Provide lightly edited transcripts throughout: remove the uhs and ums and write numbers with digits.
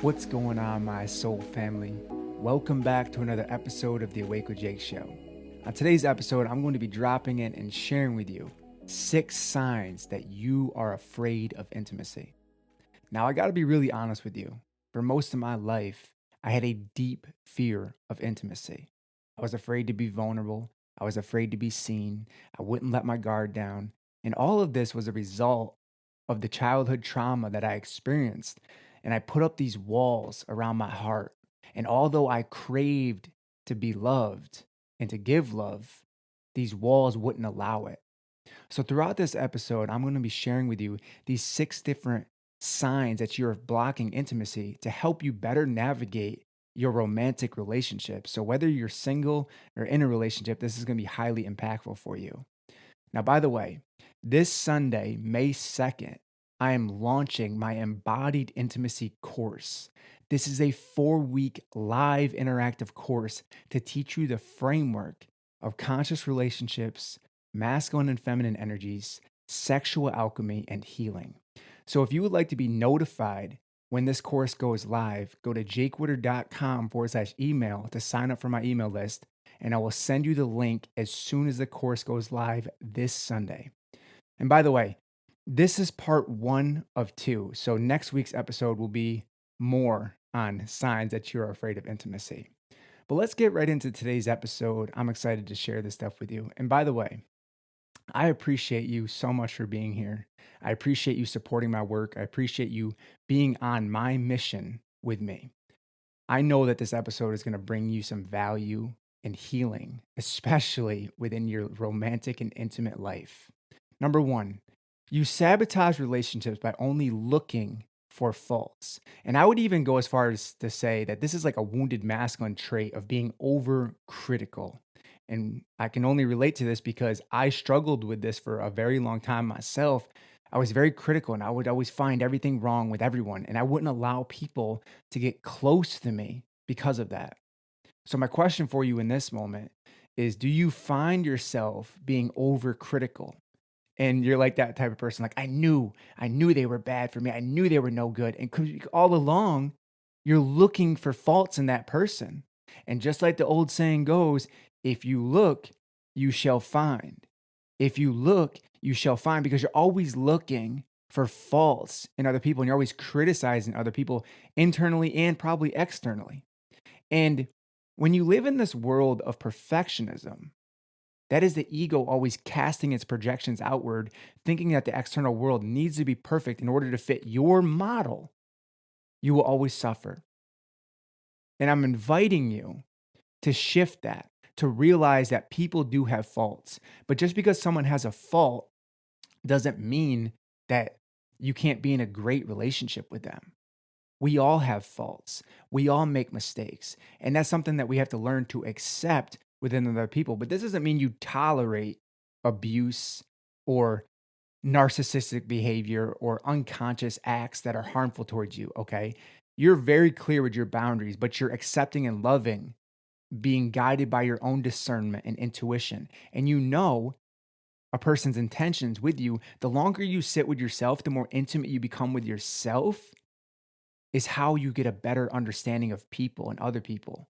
What's going on, my soul family? Welcome back to another episode of the Awake with Jake show. On today's episode, I'm going to be dropping in and sharing with you 6 signs that you are afraid of intimacy. Now, I got to be really honest with you. For most of my life, I had a deep fear of intimacy. I was afraid to be vulnerable. I was afraid to be seen. I wouldn't let my guard down. And all of this was a result of the childhood trauma that I experienced. And I put up these walls around my heart. And although I craved to be loved and to give love, these walls wouldn't allow it. So, throughout this episode, I'm going to be sharing with you these 6 different signs that you're blocking intimacy to help you better navigate your romantic relationship. So, whether you're single or in a relationship, this is going to be highly impactful for you. Now, by the way, this Sunday, May 2nd, I am launching my Embodied Intimacy course. This is a 4-week live interactive course to teach you the framework of conscious relationships, masculine and feminine energies, sexual alchemy, and healing. So if you would like to be notified when this course goes live, go to jakewoodard.com/email to sign up for my email list, and I will send you the link as soon as the course goes live this Sunday. And by the way, this is part 1 of 2. So next week's episode will be more on signs that you're afraid of intimacy. But let's get right into today's episode. I'm excited to share this stuff with you. And by the way, I appreciate you so much for being here. I appreciate you supporting my work. I appreciate you being on my mission with me. I know that this episode is going to bring you some value and healing, especially within your romantic and intimate life. Number 1, you sabotage relationships by only looking for faults. And I would even go as far as to say that this is like a wounded masculine trait of being overcritical. And I can only relate to this because I struggled with this for a very long time myself. I was very critical and I would always find everything wrong with everyone. And I wouldn't allow people to get close to me because of that. So, my question for you in this moment is, do you find yourself being overcritical? And you're like that type of person, like, I knew they were bad for me. I knew they were no good. And all along, you're looking for faults in that person. And just like the old saying goes, if you look, you shall find. If you look, you shall find, because you're always looking for faults in other people and you're always criticizing other people internally and probably externally. And when you live in this world of perfectionism, that is the ego always casting its projections outward, thinking that the external world needs to be perfect in order to fit your model. You will always suffer. And I'm inviting you to shift that, to realize that people do have faults. But just because someone has a fault doesn't mean that you can't be in a great relationship with them. We all have faults. We all make mistakes. And that's something that we have to learn to accept within other people. But this doesn't mean you tolerate abuse or narcissistic behavior or unconscious acts that are harmful towards you, okay? You're very clear with your boundaries, but you're accepting and loving, being guided by your own discernment and intuition. And you know a person's intentions with you. The longer you sit with yourself, the more intimate you become with yourself, is how you get a better understanding of people and other people.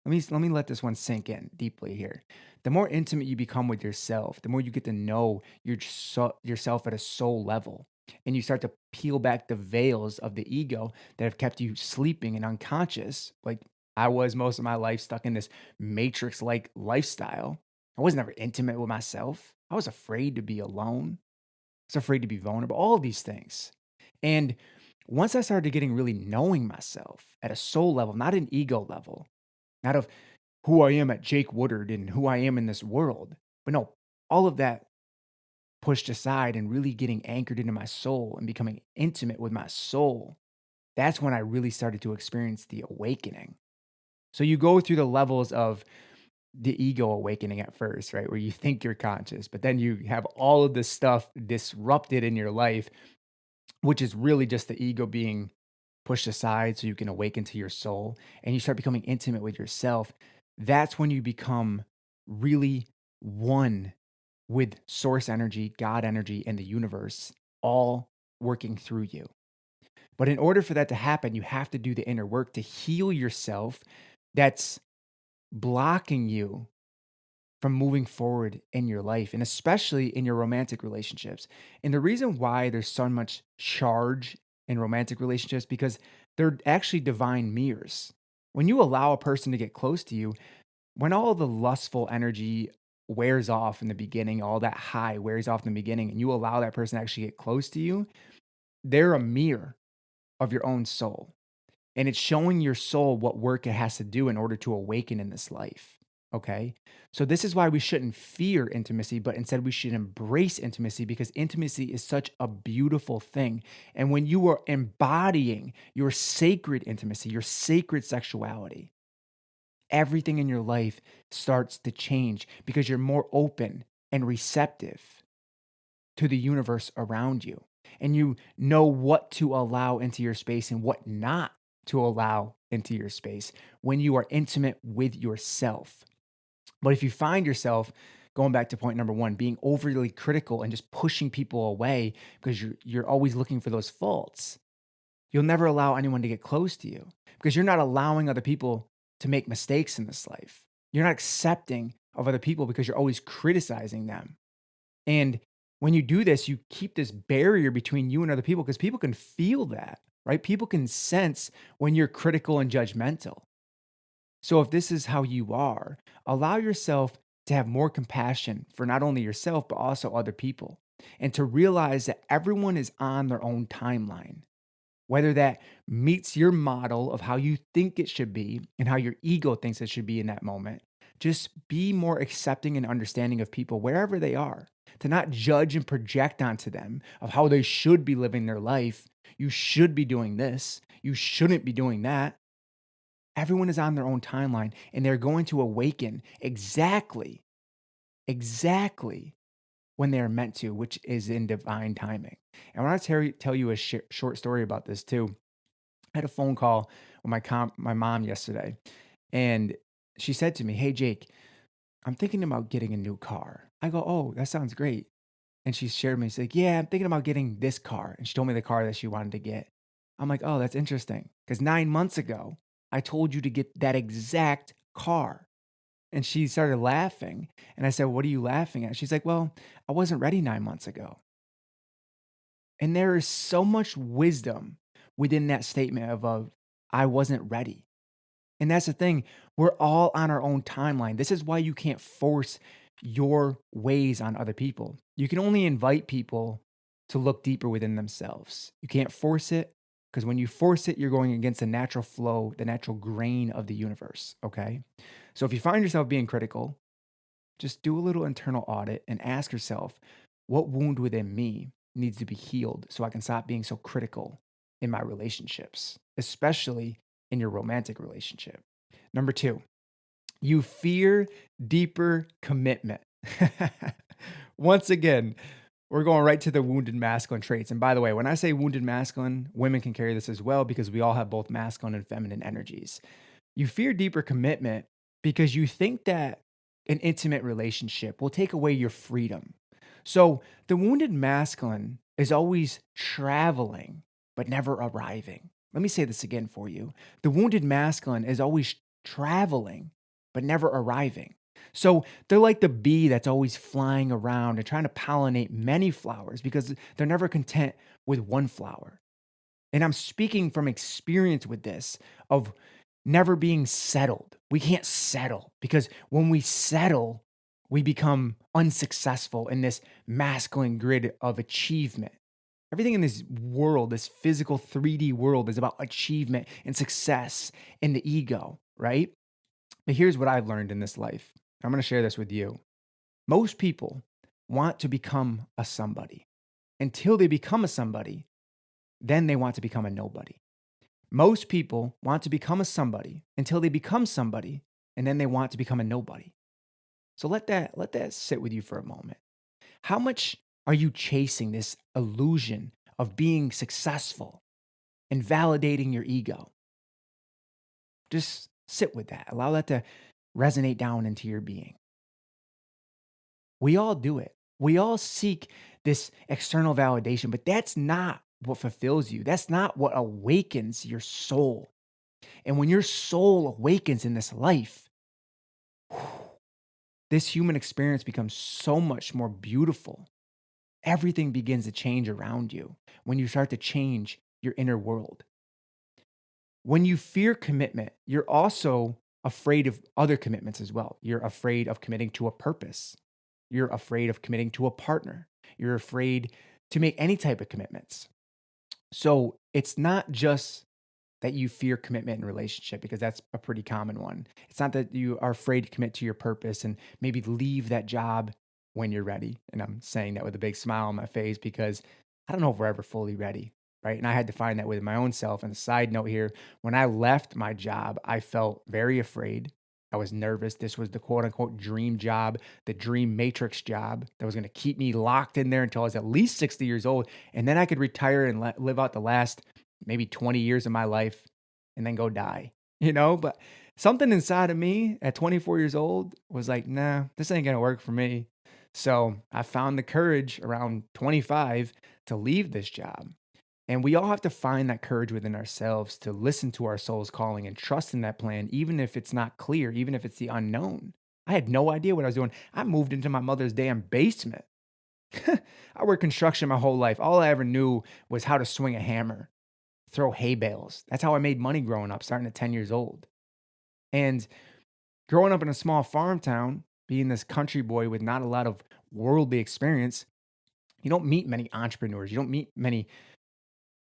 Let me let this one sink in deeply here. The more intimate you become with yourself, the more you get to know yourself at a soul level, and you start to peel back the veils of the ego that have kept you sleeping and unconscious. Like I was most of my life, stuck in this matrix-like lifestyle. I was never intimate with myself. I was afraid to be alone. I was afraid to be vulnerable. All of these things, and once I started getting really knowing myself at a soul level, not an ego level, not of who I am at Jake Woodard and who I am in this world, but no, all of that pushed aside and really getting anchored into my soul and becoming intimate with my soul, that's when I really started to experience the awakening. So you go through the levels of the ego awakening at first, right? Where you think you're conscious, but then you have all of this stuff disrupted in your life, which is really just the ego being pushed aside so you can awaken to your soul and you start becoming intimate with yourself. That's when you become really one with source energy, God energy, and the universe all working through you. But in order for that to happen, you have to do the inner work to heal yourself that's blocking you from moving forward in your life and especially in your romantic relationships. And the reason why there's so much charge in romantic relationships because they're actually divine mirrors. When you allow a person to get close to you, when all the lustful energy wears off in the beginning, all that high wears off in the beginning, and you allow that person to actually get close to you, they're a mirror of your own soul. And it's showing your soul what work it has to do in order to awaken in this life. Okay. So, this is why we shouldn't fear intimacy, but instead we should embrace intimacy because intimacy is such a beautiful thing. And when you are embodying your sacred intimacy, your sacred sexuality, everything in your life starts to change because you're more open and receptive to the universe around you. And you know what to allow into your space and what not to allow into your space when you are intimate with yourself. But if you find yourself going back to point number one, being overly critical and just pushing people away because you're always looking for those faults, you'll never allow anyone to get close to you because you're not allowing other people to make mistakes in this life. You're not accepting of other people because you're always criticizing them. And when you do this, you keep this barrier between you and other people because people can feel that, right? People can sense when you're critical and judgmental. So if this is how you are, allow yourself to have more compassion for not only yourself, but also other people. And to realize that everyone is on their own timeline, whether that meets your model of how you think it should be and how your ego thinks it should be in that moment. Just be more accepting and understanding of people wherever they are, to not judge and project onto them of how they should be living their life. You should be doing this. You shouldn't be doing that. Everyone is on their own timeline and they're going to awaken exactly when they are meant to, which is in divine timing. And I want to tell you a short story about this too. I had a phone call with my mom yesterday, and she said to me, "Hey Jake, I'm thinking about getting a new car." I go, "Oh, that sounds great." And she shared me, she's like, "Yeah, I'm thinking about getting this car." And she told me the car that she wanted to get. I'm like, "Oh, that's interesting." Because 9 months ago, I told you to get that exact car. And she started laughing. And I said, "What are you laughing at?" She's like, "Well, I wasn't ready 9 months ago." And there is so much wisdom within that statement of I wasn't ready. And that's the thing. We're all on our own timeline. This is why you can't force your ways on other people. You can only invite people to look deeper within themselves. You can't force it because when you force it, you're going against the natural flow, the natural grain of the universe. Okay. So if you find yourself being critical, just do a little internal audit and ask yourself, what wound within me needs to be healed so I can stop being so critical in my relationships, especially in your romantic relationship. Number two, you fear deeper commitment. Once again, we're going right to the wounded masculine traits. And by the way, when I say wounded masculine, women can carry this as well because we all have both masculine and feminine energies. You fear deeper commitment because you think that an intimate relationship will take away your freedom. So the wounded masculine is always traveling, but never arriving. Let me say this again for you. The wounded masculine is always traveling, but never arriving. So they're like the bee that's always flying around and trying to pollinate many flowers because they're never content with one flower. And I'm speaking from experience with this of never being settled. We can't settle because when we settle, we become unsuccessful in this masculine grid of achievement. Everything in this world, this physical 3D world, is about achievement and success and the ego, right? But here's what I've learned in this life. I'm going to share this with you. Most people want to become a somebody. Until they become a somebody, then they want to become a nobody. Most people want to become a somebody until they become somebody, and then they want to become a nobody. So let that sit with you for a moment. How much are you chasing this illusion of being successful and validating your ego? Just sit with that. Allow that to resonate down into your being. We all do it. We all seek this external validation, but that's not what fulfills you. That's not what awakens your soul. And when your soul awakens in this life, this human experience becomes so much more beautiful. Everything begins to change around you when you start to change your inner world. When you fear commitment, you're also afraid of other commitments as well. You're afraid of committing to a purpose. You're afraid of committing to a partner. You're afraid to make any type of commitments. So it's not just that you fear commitment in a relationship, because that's a pretty common one. It's not that you are afraid to commit to your purpose and maybe leave that job when you're ready. And I'm saying that with a big smile on my face because I don't know if we're ever fully ready, right? And I had to find that with my own self. And a side note here, when I left my job, I felt very afraid. I was nervous. This was the quote unquote dream job, the dream matrix job that was going to keep me locked in there until I was at least 60 years old. And then I could retire and live out the last maybe 20 years of my life and then go die, But something inside of me at 24 years old was like, nah, this ain't gonna work for me. So I found the courage around 25 to leave this job. And we all have to find that courage within ourselves to listen to our soul's calling and trust in that plan, even if it's not clear, even if it's the unknown. I had no idea what I was doing. I moved into my mother's damn basement. I worked construction my whole life. All I ever knew was how to swing a hammer, throw hay bales. That's how I made money growing up, starting at 10 years old. And growing up in a small farm town, being this country boy with not a lot of worldly experience, you don't meet many entrepreneurs. You don't meet many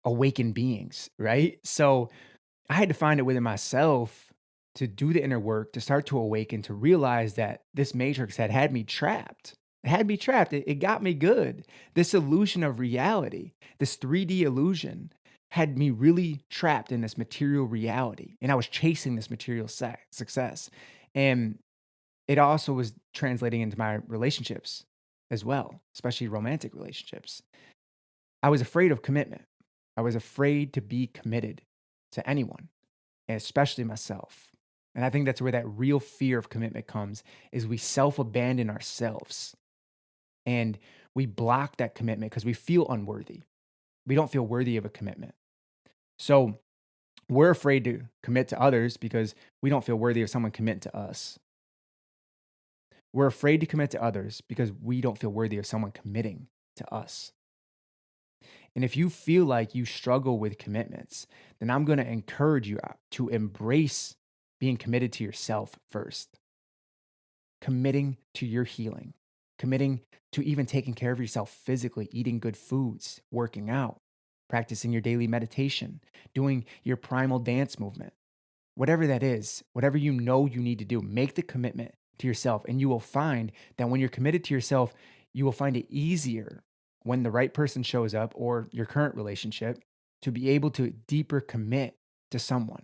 awakened beings, right? So I had to find it within myself to do the inner work, to start to awaken, to realize that this matrix had me trapped. It had me trapped. It got me good. This illusion of reality, this 3D illusion, had me really trapped in this material reality. And I was chasing this material success. And it also was translating into my relationships as well, especially romantic relationships. I was afraid of commitment. I was afraid to be committed to anyone, and especially myself. And I think that's where that real fear of commitment comes, is we self-abandon ourselves and we block that commitment because we feel unworthy. We don't feel worthy of a commitment. So we're afraid to commit to others because we don't feel worthy of someone committing to us. We're afraid to commit to others because we don't feel worthy of someone committing to us. And if you feel like you struggle with commitments, then I'm going to encourage you to embrace being committed to yourself first, committing to your healing, committing to even taking care of yourself physically, eating good foods, working out, practicing your daily meditation, doing your primal dance movement, whatever that is, whatever you know you need to do, make the commitment to yourself. And you will find that when you're committed to yourself, you will find it easier when the right person shows up or your current relationship to be able to deeper commit to someone.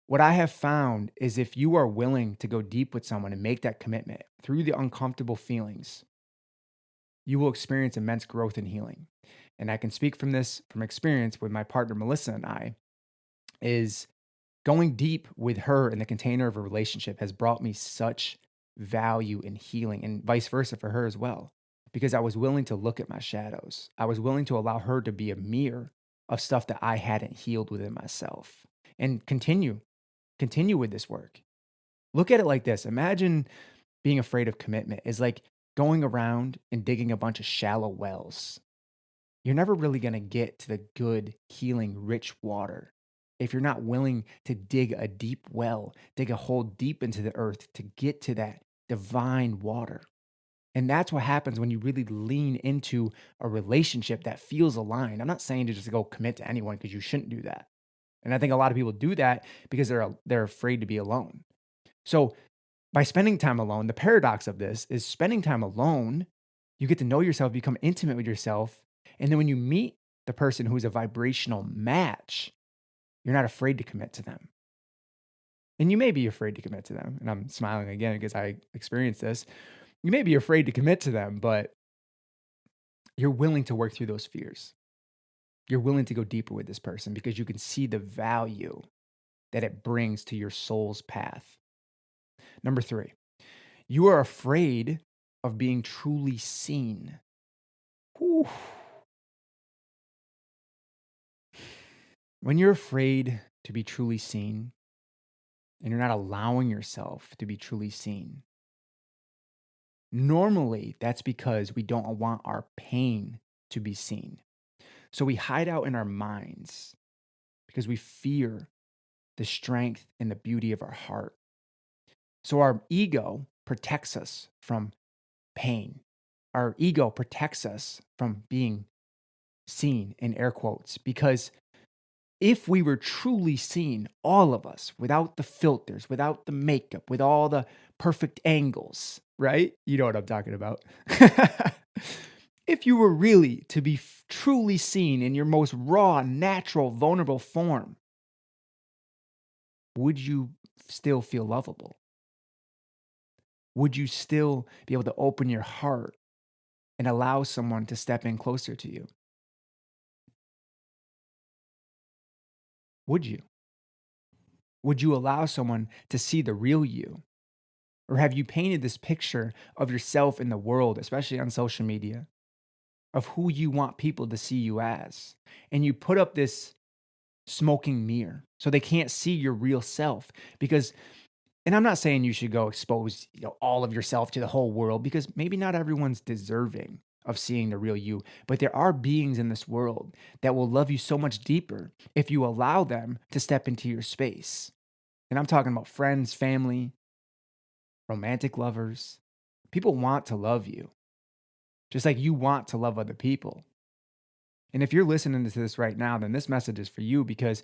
What I have found is if you are willing to go deep with someone and make that commitment through the uncomfortable feelings, you will experience immense growth and healing. And I can speak from this from experience with my partner, Melissa, and I, is going deep with her in the container of a relationship has brought me such value and healing, and vice versa for her as well, because I was willing to look at my shadows. I was willing to allow her to be a mirror of stuff that I hadn't healed within myself, and continue with this work. Look at it like this. Imagine being afraid of commitment is like going around and digging a bunch of shallow wells. You're never really going to get to the good, healing, rich water if you're not willing to dig a deep well, dig a hole deep into the earth to get to that divine water. And that's what happens when you really lean into a relationship that feels aligned. I'm not saying to just go commit to anyone, because you shouldn't do that. And I think a lot of people do that because they're afraid to be alone. So by spending time alone, the paradox of this is spending time alone, you get to know yourself, become intimate with yourself. And then when you meet the person who's a vibrational match, you're not afraid to commit to them. And you may be afraid to commit to them. And I'm smiling again because I experienced this. You may be afraid to commit to them, but you're willing to work through those fears. You're willing to go deeper with this person because you can see the value that it brings to your soul's path. Number 3, you are afraid of being truly seen. Whew. When you're afraid to be truly seen and you're not allowing yourself to be truly seen, normally that's because we don't want our pain to be seen. So we hide out in our minds because we fear the strength and the beauty of our heart. So our ego protects us from pain. Our ego protects us from being seen in air quotes because if we were truly seen, all of us, without the filters, without the makeup, with all the perfect angles, right? You know what I'm talking about. If you were really to be truly seen in your most raw, natural, vulnerable form, would you still feel lovable? Would you still be able to open your heart and allow someone to step in closer to you? Would you? Would you allow someone to see the real you? Or have you painted this picture of yourself in the world, especially on social media, of who you want people to see you as? And you put up this smoking mirror so they can't see your real self because and I'm not saying you should go expose, all of yourself to the whole world because maybe not everyone's deserving of seeing the real you, but there are beings in this world that will love you so much deeper if you allow them to step into your space. And I'm talking about friends, family, romantic lovers. People want to love you, just like you want to love other people. And if you're listening to this right now, then this message is for you because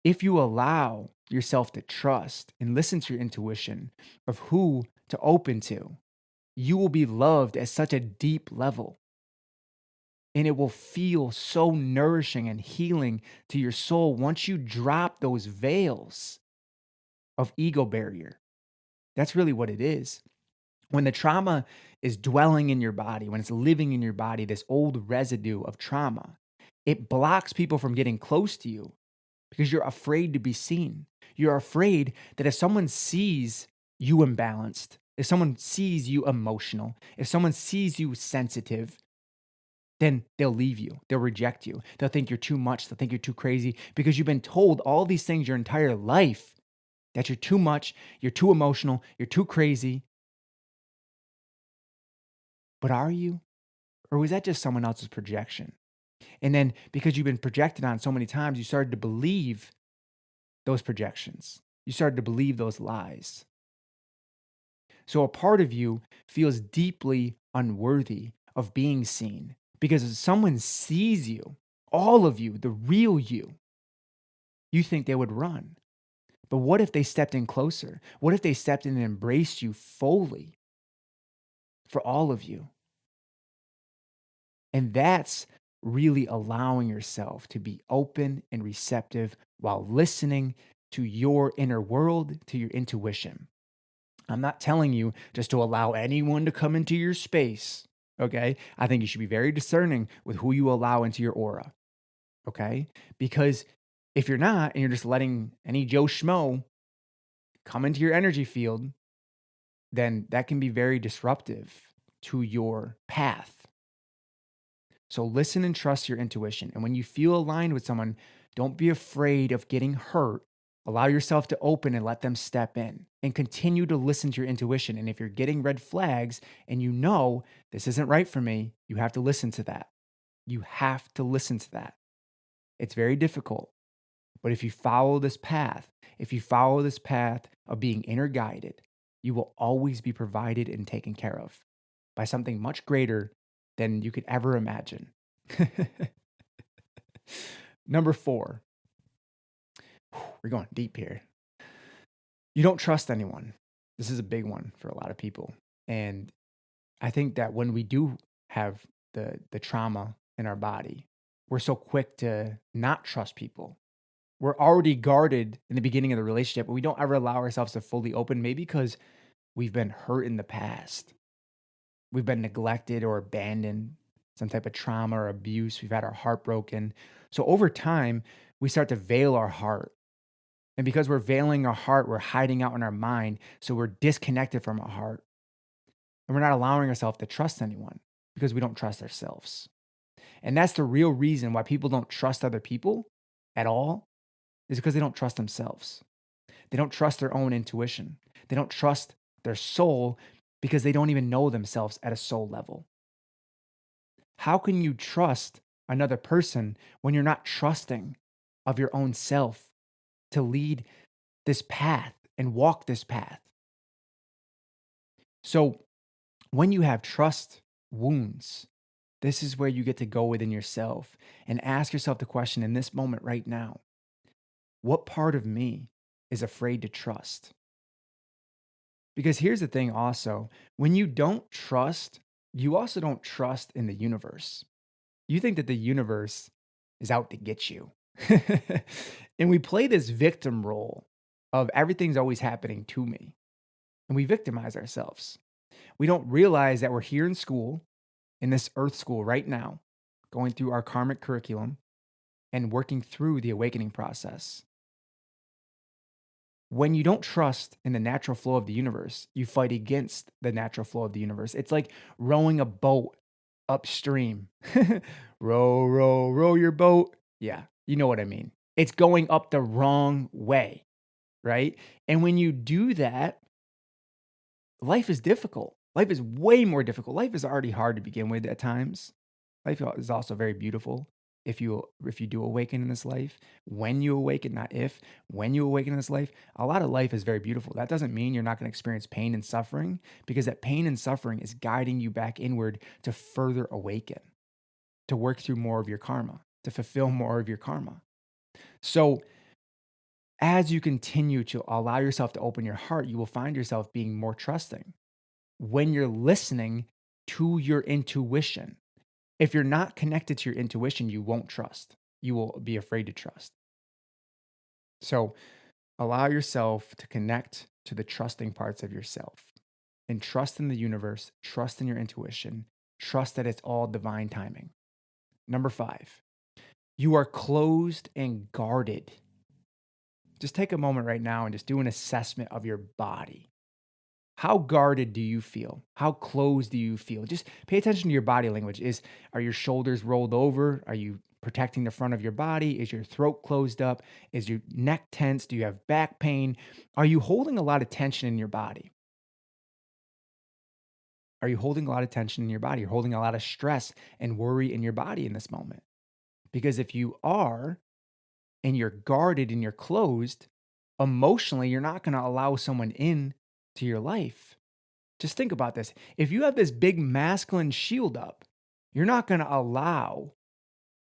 if you allow yourself to trust and listen to your intuition of who to open to, you will be loved at such a deep level. And it will feel so nourishing and healing to your soul once you drop those veils of ego barrier. That's really what it is. When the trauma is dwelling in your body, when it's living in your body, this old residue of trauma, it blocks people from getting close to you because you're afraid to be seen. You're afraid that if someone sees you imbalanced, if someone sees you emotional, if someone sees you sensitive, then they'll leave you. They'll reject you. They'll think you're too much. They'll think you're too crazy because you've been told all these things your entire life that you're too much, you're too emotional, you're too crazy. But are you? Or was that just someone else's projection? And then because you've been projected on so many times, you started to believe those projections. You started to believe those lies. So a part of you feels deeply unworthy of being seen because if someone sees you, all of you, the real you think they would run. But what if they stepped in closer? What if they stepped in and embraced you fully for all of you? And that's really allowing yourself to be open and receptive while listening to your inner world, to your intuition. I'm not telling you just to allow anyone to come into your space, okay? I think you should be very discerning with who you allow into your aura, okay? Because if you're not and you're just letting any Joe Schmo come into your energy field, then that can be very disruptive to your path. So listen and trust your intuition. And when you feel aligned with someone, don't be afraid of getting hurt. Allow yourself to open and let them step in and continue to listen to your intuition. And if you're getting red flags and you know this isn't right for me, you have to listen to that. You have to listen to that. It's very difficult. But if you follow this path, if you follow this path of being inner guided, you will always be provided and taken care of by something much greater than you could ever imagine. Number 4, we're going deep here. You don't trust anyone. This is a big one for a lot of people. And I think that when we do have the trauma in our body, we're so quick to not trust people. We're already guarded in the beginning of the relationship, but we don't ever allow ourselves to fully open, maybe because we've been hurt in the past. We've been neglected or abandoned, some type of trauma or abuse. We've had our heart broken. So over time, we start to veil our heart. And because we're veiling our heart, we're hiding out in our mind. So we're disconnected from our heart. And we're not allowing ourselves to trust anyone because we don't trust ourselves. And that's the real reason why people don't trust other people at all is because they don't trust themselves. They don't trust their own intuition. They don't trust their soul because they don't even know themselves at a soul level. How can you trust another person when you're not trusting of your own self to lead this path and walk this path? So, when you have trust wounds, this is where you get to go within yourself and ask yourself the question in this moment right now: what part of me is afraid to trust? Because here's the thing also, when you don't trust, you also don't trust in the universe. You think that the universe is out to get you. And we play this victim role of everything's always happening to me. And we victimize ourselves. We don't realize that we're here in school, in this earth school right now, going through our karmic curriculum and working through the awakening process. When you don't trust in the natural flow of the universe, you fight against the natural flow of the universe. It's like rowing a boat upstream. Row, row, row your boat. Yeah, you know what I mean. It's going up the wrong way, right? And when you do that, life is difficult. Life is way more difficult. Life is already hard to begin with at times. Life is also very beautiful if you do awaken in this life. When you awaken, not if, when you awaken in this life, a lot of life is very beautiful. That doesn't mean you're not going to experience pain and suffering, because that pain and suffering is guiding you back inward to further awaken, to work through more of your karma, to fulfill more of your karma. So as you continue to allow yourself to open your heart, you will find yourself being more trusting when you're listening to your intuition. If you're not connected to your intuition, you won't trust. You will be afraid to trust. So allow yourself to connect to the trusting parts of yourself and trust in the universe, trust in your intuition, trust that it's all divine timing. Number 5, you are closed and guarded. Just take a moment right now and just do an assessment of your body. How guarded do you feel? How closed do you feel? Just pay attention to your body language. Are your shoulders rolled over? Are you protecting the front of your body? Is your throat closed up? Is your neck tense? Do you have back pain? Are you holding a lot of tension in your body? Are you holding a lot of tension in your body? You're holding a lot of stress and worry in your body in this moment. Because if you are, and you're guarded and you're closed, emotionally, you're not going to allow someone in to your life. Just think about this. If you have this big masculine shield up, you're not going to allow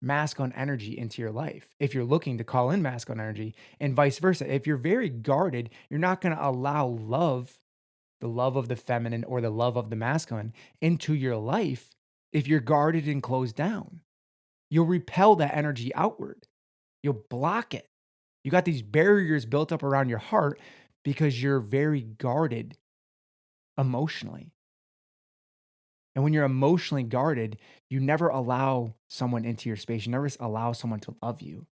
masculine energy into your life if you're looking to call in masculine energy, and vice versa. If you're very guarded, you're not going to allow love, the love of the feminine or the love of the masculine, into your life. If you're guarded and closed down, you'll repel that energy outward. You'll block it. You got these barriers built up around your heart because you're very guarded emotionally. And when you're emotionally guarded, you never allow someone into your space. You never allow someone to love you.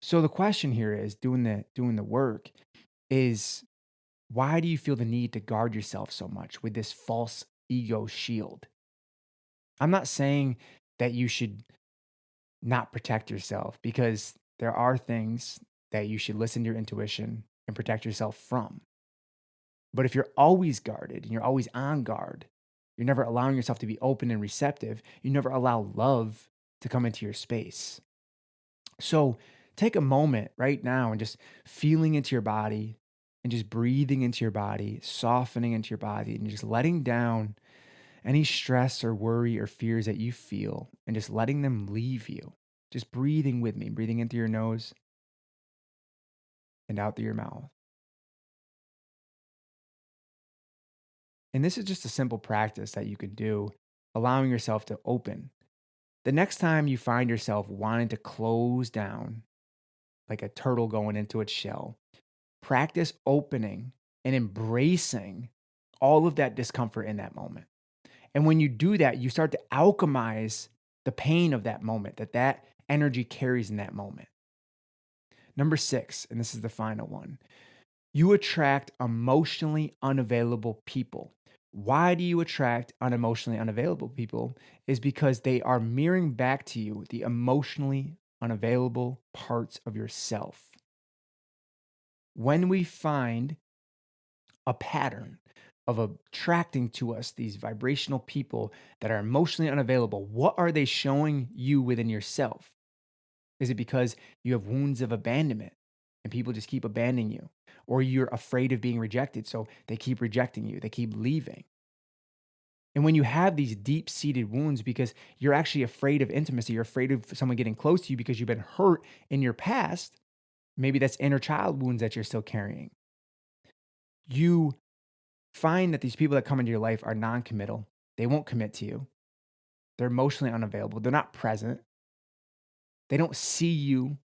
So the question here is, doing the work is, why do you feel the need to guard yourself so much with this false ego shield? I'm not saying that you should not protect yourself, because there are things that you should listen to your intuition and protect yourself from. But if you're always guarded and you're always on guard, you're never allowing yourself to be open and receptive. You never allow love to come into your space. So take a moment right now and just feeling into your body and just breathing into your body, softening into your body, and just letting down any stress or worry or fears that you feel and just letting them leave you. Just breathing with me, breathing into your nose and out through your mouth. And this is just a simple practice that you can do, allowing yourself to open. The next time you find yourself wanting to close down like a turtle going into its shell, practice opening and embracing all of that discomfort in that moment. And when you do that, you start to alchemize the pain of that moment, that energy carries in that moment. Number 6, and this is the final one, you attract emotionally unavailable people. Why do you attract unemotionally unavailable people? Is because they are mirroring back to you the emotionally unavailable parts of yourself. When we find a pattern of attracting to us these vibrational people that are emotionally unavailable, what are they showing you within yourself? Is it because you have wounds of abandonment and people just keep abandoning you? Or you're afraid of being rejected, so they keep rejecting you, they keep leaving? And when you have these deep seated wounds because you're actually afraid of intimacy, you're afraid of someone getting close to you because you've been hurt in your past, maybe that's inner child wounds that you're still carrying. You find that these people that come into your life are non committal, they won't commit to you, they're emotionally unavailable, they're not present, they don't see you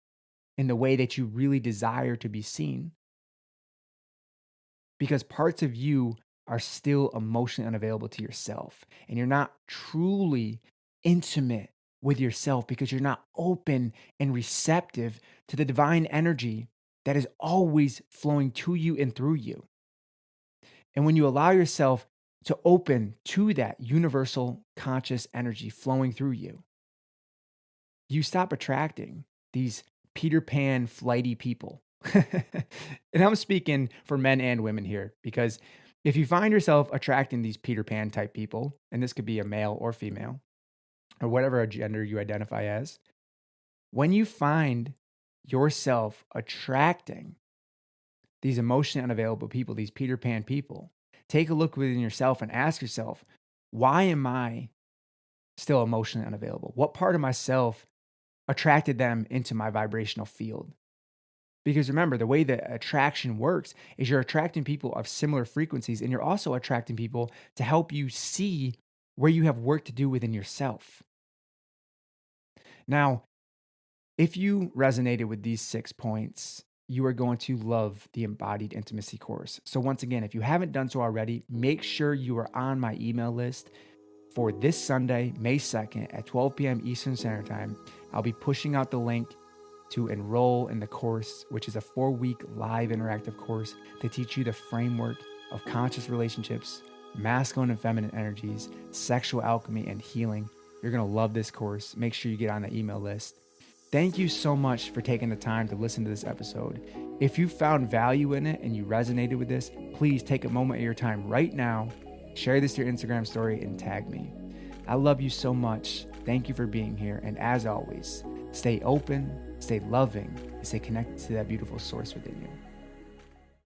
in the way that you really desire to be seen because parts of you are still emotionally unavailable to yourself. And you're not truly intimate with yourself because you're not open and receptive to the divine energy that is always flowing to you and through you. And when you allow yourself to open to that universal conscious energy flowing through you, you stop attracting these Peter Pan flighty people. And I'm speaking for men and women here because if you find yourself attracting these Peter Pan type people, and this could be a male or female or whatever gender you identify as, when you find yourself attracting these emotionally unavailable people, these Peter Pan people, take a look within yourself and ask yourself, why am I still emotionally unavailable? What part of myself attracted them into my vibrational field? Because remember, the way that attraction works is you're attracting people of similar frequencies, and you're also attracting people to help you see where you have work to do within yourself. Now, if you resonated with these 6 points, you are going to love the Embodied Intimacy course. So once again, if you haven't done so already, make sure you are on my email list for this Sunday, May 2nd at 12 p.m. Eastern Standard Time. I'll be pushing out the link to enroll in the course, which is a 4-week live interactive course to teach you the framework of conscious relationships, masculine and feminine energies, sexual alchemy, and healing. You're going to love this course. Make sure you get on the email list. Thank you so much for taking the time to listen to this episode. If you found value in it and you resonated with this, please take a moment of your time right now, share this to your Instagram story, and tag me. I love you so much. Thank you for being here. And as always, stay open, stay loving, and stay connected to that beautiful source within you.